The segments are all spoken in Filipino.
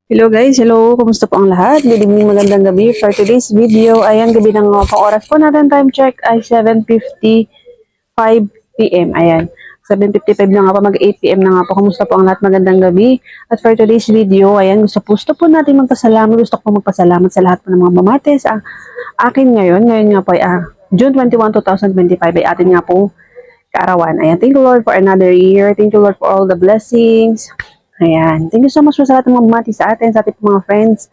Hello guys, hello, kumusta po ang lahat? Good evening, magandang gabi. For today's video, ayan, gabi ng pang-oras po natin, time check ay 7:55 p.m. Ayan, 7:55 na nga po, mag-8 p.m. na nga po. Kumusta po ang lahat? Magandang gabi. At for today's video, ayan, gusto po natin magpasalamat. Gusto ko magpasalamat sa lahat po ng mga mamates. Akin ngayon nga po ay June 21, 2025 ay atin nga po kaarawan. Ayan, thank you Lord for another year. Thank you Lord for all the blessings. Ayan. Thank you so much po sa lahat ng mga bumati sa atin, sa ating mga friends.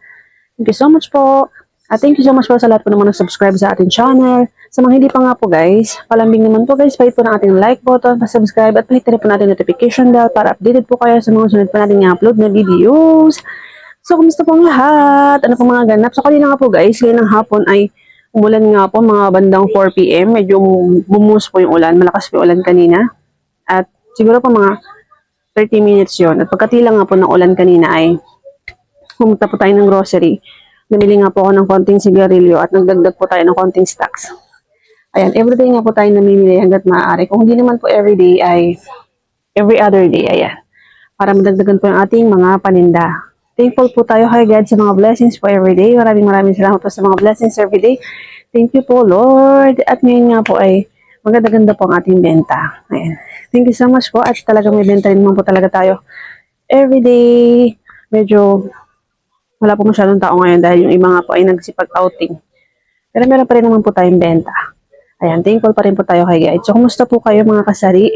Thank you so much po. At thank you so much po sa lahat po naman nag-subscribe sa ating channel. Sa mga hindi pa nga po guys, palambing naman po guys, pahit po ng ating like button, pa-subscribe at pahit na po natin notification bell para updated po kayo sa mga sunod po natin i-upload na videos. So, kumusta po ang lahat? Ano po mga ganap? So, kanina nga po guys, ngayon ng hapon ay umulan nga po mga bandang 4 p.m. Medyo bumus po yung ulan. Malakas po yung ulan kanina. At siguro po mga 30 minutes yon. At pagkatila nga po ng ulan kanina ay pumunta po tayo ng grocery. Namili nga po ako ng konting sigarilyo at nagdagdag po tayo ng konting stocks. Ayan, everyday nga po tayo namimili hanggat maaari. Kung hindi naman po everyday ay every other day. Ayan. Para madagdagan po yung ating mga paninda. Thankful po tayo kay God sa mga blessings po everyday. Maraming salamat po sa mga blessings everyday. Thank you po Lord. At ngayon nga po ay maganda-ganda po ang ating benta. Ayan. Thank you so much po at talagang may benta rin naman po talaga tayo everyday. Medyo wala po masyadong tao ngayon dahil yung iba nga po ay nagsipag-outing. Pero meron pa rin naman po tayong benta. Ayan, thankful pa rin po tayo kay God. So, kumusta po kayo mga kasari?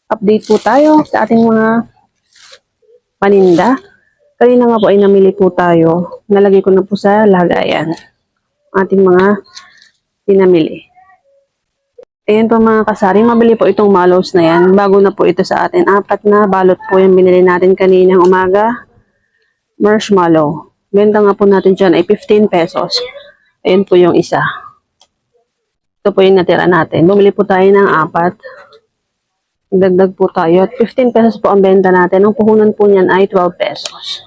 Update po tayo sa ating mga paninda. Kanina nga po ay namili po tayo. Nalagay ko na po sa lagayan ating mga pinamili. Ayan po mga kasari, mabili po itong mallows na yan. Bago na po ito sa atin. 4 na balot po yung binili natin kaninang umaga. Marshmallow. Benta nga po natin dyan ay 15 pesos. Ayan po yung isa. Ito po yung natira natin. Bumili po tayo ng 4. Dagdag po tayo. At 15 pesos po ang benta natin. Ang puhunan po niyan ay 12 pesos.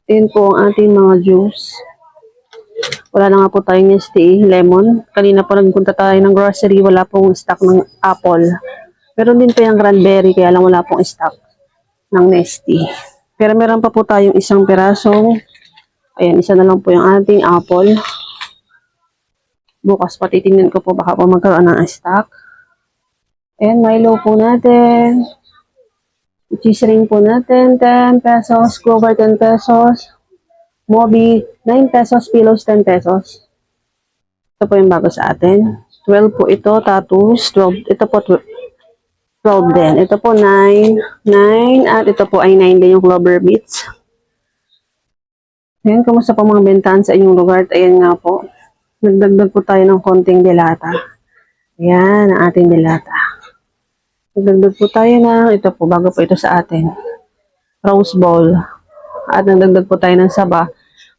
Ayan po ang ating mga juice. Wala na nga po tayong Nestea lemon. Kanina po nagpunta tayo ng grocery. Wala pong stock ng apple. Meron din po yung cranberry. Kaya lang wala pong stock ng Nestea. Pero meron pa po tayong isang pirasong. Ayan, isa na lang po yung ating apple. Bukas pa titingnan ko po baka po magkaroon ng stock. Ayan, Milo po natin. Cheese ring po natin, 10 pesos. Clover, 10 pesos. Moby, 9 pesos. Pillows, 10 pesos. Ito po yung bago sa atin. 12 po ito, Tatus. 12, ito po 12 din. Ito po 9. 9. At ito po ay 9 din yung Clover Beats. Ayan, kumusta po mga bentahan sa inyong lugar? Ayan nga po. Nagdagdag po tayo ng konting delata. Ayan, ang ating delata. Nagdagdag po tayo ng, ito po, bago po ito sa atin. Rose Bowl. At nagdagdag po tayo ng saba.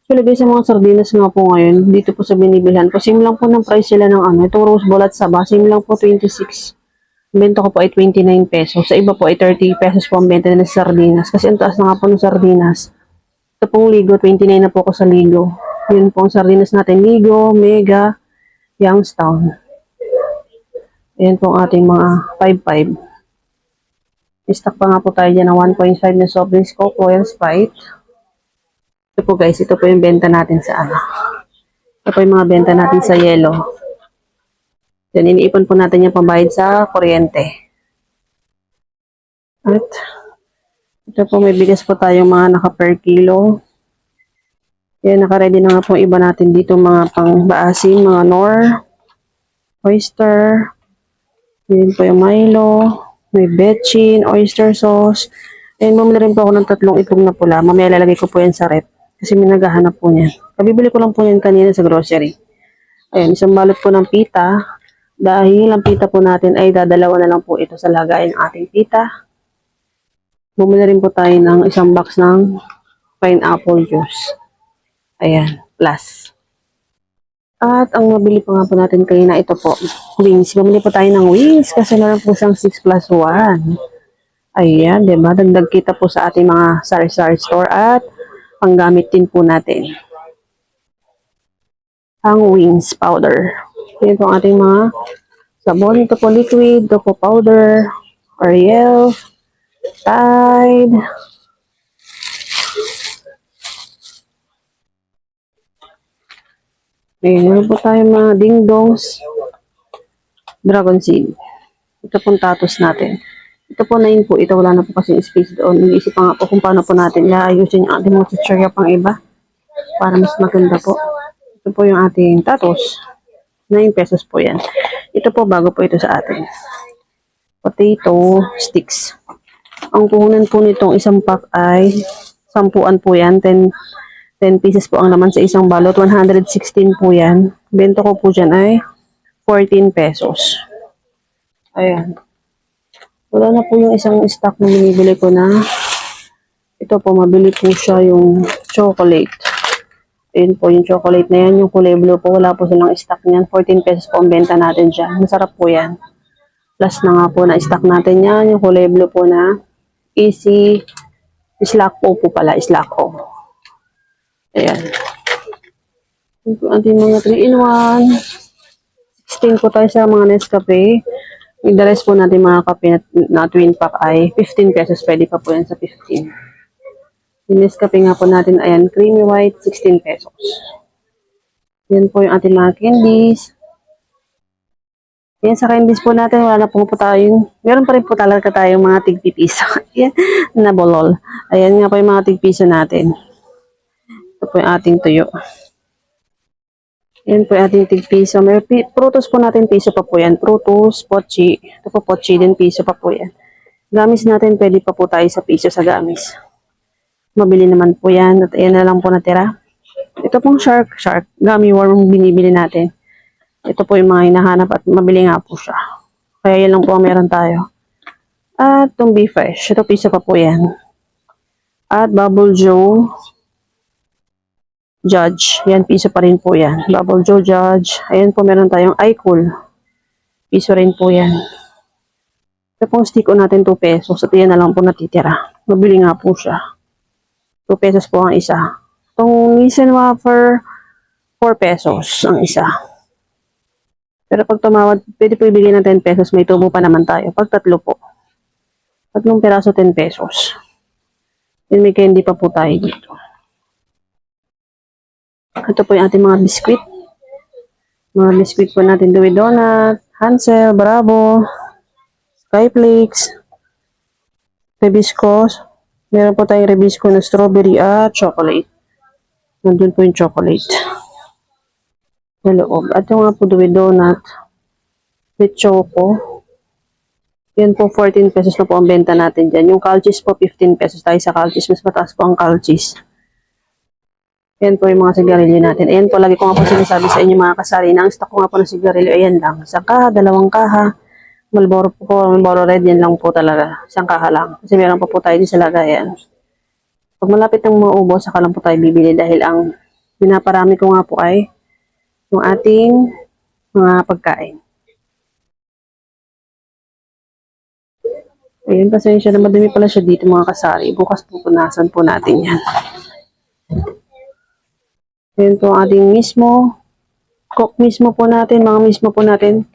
Actually guys, sa mga sardinas nga po ngayon, dito po sa binibilhan ko, same lang po ng price sila ng itong Rose Bowl at saba, same lang po 26. Benta ko po ay 29 pesos. Sa iba po ay 30 pesos po ang benta nila sa sardinas. Kasi ang taas na nga po ng sardinas. Ito pong Ligo, 29 na po ako sa Ligo. Yun po ang sardinas natin, Ligo, Mega, Youngstown. Ayan po ang ating mga 5-5. Stock pa nga po tayo dyan ng 1.5 na soft drinks Coke, Royal Sprite. Ito po guys, ito po yung benta natin sa Ito po yung mga benta natin sa yellow. Yan, iniipon po natin yung pambayad sa kuryente. At ito po may bigas po tayong mga naka per kilo. Yan, naka-ready na nga po iba natin dito mga pang-baasin, mga Knorr, oyster. Yan po yung Milo. May betchin, oyster sauce. Ayan, bumili rin po ako ng 3 itlog na pula. Mamaya lalagay ko po yan sa rep. Kasi may naghahanap po niyan. Kabibili ko lang po yan kanina sa grocery. Ayan, isang balot po ng pita. Dahil ang pita po natin ay dadalawa na lang po ito sa lagayan ng ating pita. Bumili rin po tayo ng isang box ng pineapple juice. Ayan, plus. At ang nabili pa nga po natin kanina, ito po, wings. Bumili po tayo ng wings kasi meron po siyang 6+1. Ayan, diba? Dagdag kita po sa ating mga sari-sari store at panggamit din po natin. Ang wings powder. Yan po ang ating mga sabon. Ito po liquid, ito po powder, Ariel, Tide, Ayan, meron po tayo mga dingdongs, dragon seed. Ito pong tatos natin. Ito po 9 po. Ito wala na po kasi space doon. Nag-iisip pa nga po kung paano po natin iayusin yung ating mga tutorial pang iba para mas maganda po. Ito po yung ating tatos. 9 pesos po yan. Ito po bago po ito sa atin. Potato sticks. Ang puhunan po nitong isang pack ay 10 po yan. 10 pieces po ang laman sa isang balot. 116 po yan. Bento ko po dyan ay 14 pesos. Ayan. Wala na po yung isang stock na binibili ko na. Ito po, mabili po siya yung chocolate. Ayun po, yung chocolate na yan. Yung kulay blue po, wala po silang stock niyan. 14 pesos po ang benta natin dyan. Masarap po yan. Plus na nga po na stock natin yan. Yung kulay blue po na easy. Slack po pala. Slack po. Ayan. Ito ating mga 3-in-1. 16 po tayo sa mga Nescafe. Yung the rest po natin mga kape na twin pack ay 15 pesos. Pwede pa po yan sa 15. Yung Nescafe nga po natin, ayan, creamy white, 16 pesos. Yan po yung ating mga candies. Yan sa candies po natin, wala na po tayo. Meron pa rin po talaga tayong mga tigpipiso. Yan, na bolol. Ayan nga po yung mga tigpiso natin. Ito po yung ating tuyo. Yan po yung ating tigpiso. May prutos po natin, piso pa po yan. Prutos, pochi. Ito po pochi din, piso pa po yan. Gamis natin, pwede pa po tayo sa piso sa gamis. Mabili naman po yan. At ayan na lang po natira. Ito pong shark. Gummy worm binibili natin. Ito po yung mga hinahanap at mabili nga po siya. Kaya yan lang po ang meron tayo. At itong Be Fresh. Ito piso pa po yan. At Bubble Joe Judge. Yan, piso pa rin po yan. Bubble Joe Judge. Ayan po, meron tayong iCool. Piso rin po yan. Ito pong stick natin 2 pesos. At yan na lang po natitira. Mabili nga po siya. 2 pesos po ang isa. Itong Nissan Wafer, 4 pesos ang isa. Pero pag tumawad, pwede po ibigay ng 10 pesos. May tubo pa naman tayo. Pag tatlo po. 3 peraso, 10 pesos. Then may candy pa po tayo dito. Ito po yung ating mga biskuit. Mga biskuit po natin. Dewey Donut, Hansel, Bravo, Skyflakes, Rebiscos. Meron po tayong Rebisco na strawberry at chocolate. Nandun po yung chocolate. Sa loob. At yung nga po Dewey Donut with choco. Yan po 14 pesos na po ang benta natin dyan. Yung Calchis po 15 pesos tayo sa Calchis. Mas mataas po ang Calchis. Ayan po yung mga sigarilyo natin. Ayan po, lagi ko nga po sinasabi sa inyo mga kasari na ang stock ko nga po ng sigarilyo, ayan lang. Isang kaha, 2 kaha. Marlboro po, Marlboro Red, yan lang po talaga. Isang kaha lang. Kasi meron pa po tayo din sa lagayan. Pag malapit ng maubos, saka lang po tayo bibili dahil ang pinaparami ko nga po ay yung ating mga pagkain. Ayan, pasensya na madumi pala siya dito mga kasari. Bukas pupunasan po natin yan. Ayan po ang ating mismo. Coke mismo po natin. Mga mismo po natin.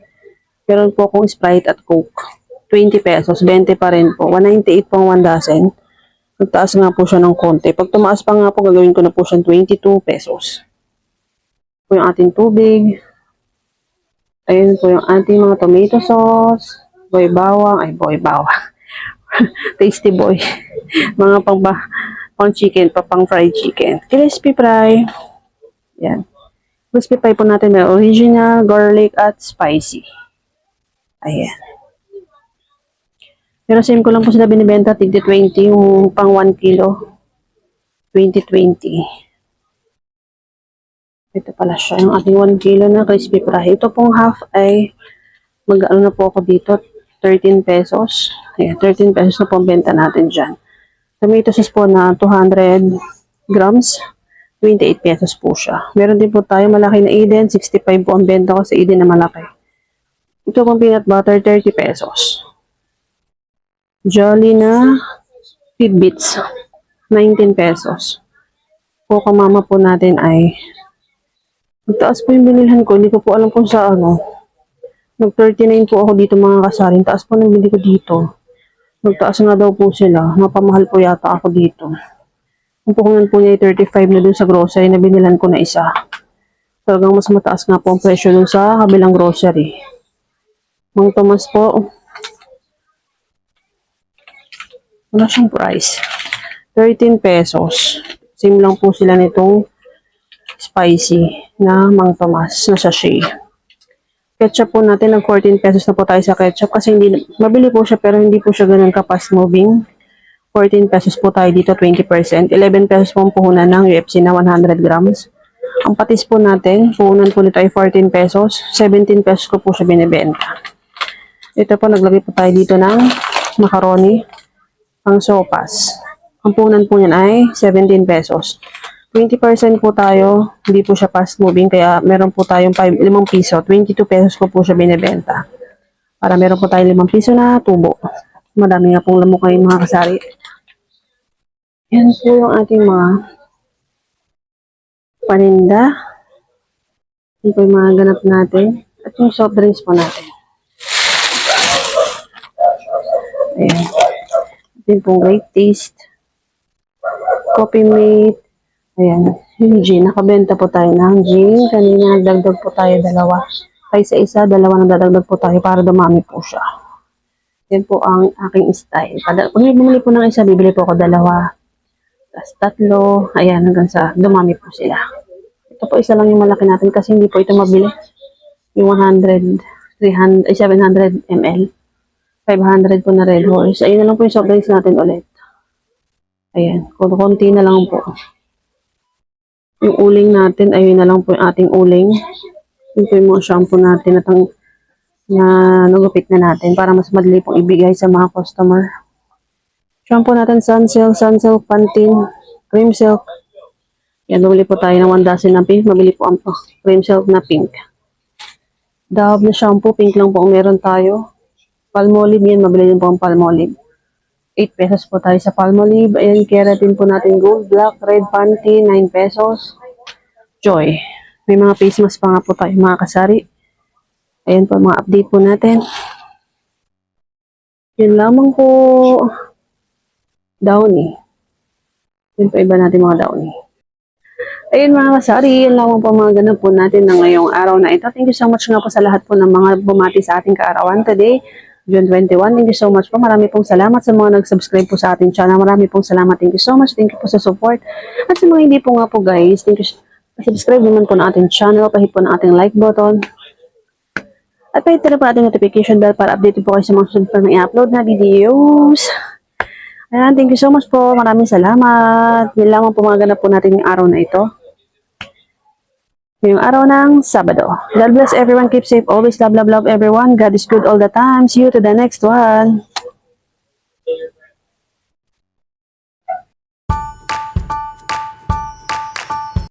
Meron po akong Sprite at Coke. 20 pesos. 20 pa rin po. 198 po ang 1 dozen. Nagtaas nga po siya ng konti. Pag tumaas pa nga po, gagawin ko na po siyang 22 pesos. Po yung ating tubig. Ayan po yung ating mga tomato sauce. Boy bawang. Ay, boy bawang. Tasty boy. Mga pang chicken pa, pang fried chicken. Crispy fry. Yan. Crispy fry po natin may original, garlic, at spicy. Ayan. Pero same ko lang po sila binibenta, tigti 20, yung pang 1 kilo. 20-20. Ito pala siya, yung ating 1 kilo na crispy fry. Ito pong half ay, mag-ano na po ako dito, 13 pesos. Ayan, 13 pesos na po ang benta natin dyan. Tomato sauce po na 200 grams. 28 pesos po siya. Meron din po tayo malaki na Eden. 65 po ang benta ko sa Eden na malaki. Ito pong peanut butter, 30 pesos. Jolly na Fitbits, 19 pesos. Coca Mama po natin ay magtaas po yung binilhan ko. Hindi ko po alam kung sa ano. Nag-39 po ako dito mga kasarin. Taas po ng bili ko dito. Nagtaas nga daw po sila. Mapamahal po yata ako dito. Ang pukungan po niya ay 35 na dun sa grocery na binilan ko na isa. Talagang mas mataas nga po ang presyo dun sa kabilang grocery. Mang Tomas po, wala siyang price. 13 pesos. Same lang po sila nitong spicy na Mang Tomas na sachet. Ketchup po natin, nag 14 pesos na po tayo sa ketchup kasi hindi, mabili po siya pero hindi po siya ganun ka-fast moving. 14 pesos po tayo dito, 20%. 11 pesos po ang puhunan ng UFC na 100 grams. Ang patis po natin, puhunan po nito ay 14 pesos. 17 pesos ko po siya binibenta. Ito po, naglagay po tayo dito ng macaroni, pang sopas. Ang puhunan po niyan ay 17 pesos. 20% po tayo, hindi po siya fast moving, kaya meron po tayong 5 piso. 22 pesos ko po siya binibenta. Para meron po tayong 5 piso na tubo. Madami nga pong lamok ngayon mga kasari. Yan po yung ating mga paninda. Yan po yung mga ganap natin. At yung soft drinks po natin. Ayan. Yan po great taste. Coffee mate. Ayan. Yung gin. Nakabenta po tayo ng gin. Kanina nagdagdag po tayo dalawa. Kaysa isa, dalawa na dadagdag po tayo para dumami po siya. Yan po ang aking style. Pag bumili po ng isa, bibili po ako dalawa. Tapos tatlo. Ayan, hanggang sa dumami po sila. Ito po isa lang yung malaki natin kasi hindi po ito mabili. Yung 100, 300, 700 ml. 500 po na Red Horse. Ayun na lang po yung soft drinks natin ulit. Ayan, konti na lang po. Yung uling natin, ayun na lang po yung ating uling. Yun po yung mga shampoo natin at na nagupit na natin para mas madali pong ibigay sa mga customer. Shampoo natin, Sunsilk, Pantene, Cream Silk. Yan, bumili po tayo ng 1 dozen na pink. Mabili po ang Cream Silk na pink. Dove na shampoo, pink lang po ang meron tayo. Palmolive yan, mabili din po ang Palmolive. 8 pesos po tayo sa Palmolive. Ayan, keratin po natin gold, black, red, Pantene, 9 pesos. Joy. May mga face mask pa nga po tayo mga kasari. Ayan po mga update po natin. Yun lamang po. Downy. Yun po iba natin mga Downy. Ayun mga kasari, yun lamang po mga ganap po natin na ngayong araw na ito. Thank you so much nga po sa lahat po ng mga bumati sa ating kaarawan today. June 21. Thank you so much po. Marami pong salamat sa mga nag-subscribe po sa ating channel. Marami pong salamat. Thank you so much. Thank you po sa support. At sa mga hindi po nga po guys, thank you. Subscribe naman po na ating channel. Pahit po na ating like button. At pahit na po ating notification bell para update po kayo sa mga susunod pa na i-upload na videos. Ayan, thank you so much po. Maraming salamat. Yan lamang po mga ganap po natin yung araw na ito. Ngayong araw ng Sabado. God bless everyone. Keep safe. Always love, love, love everyone. God is good all the time. See you to the next one.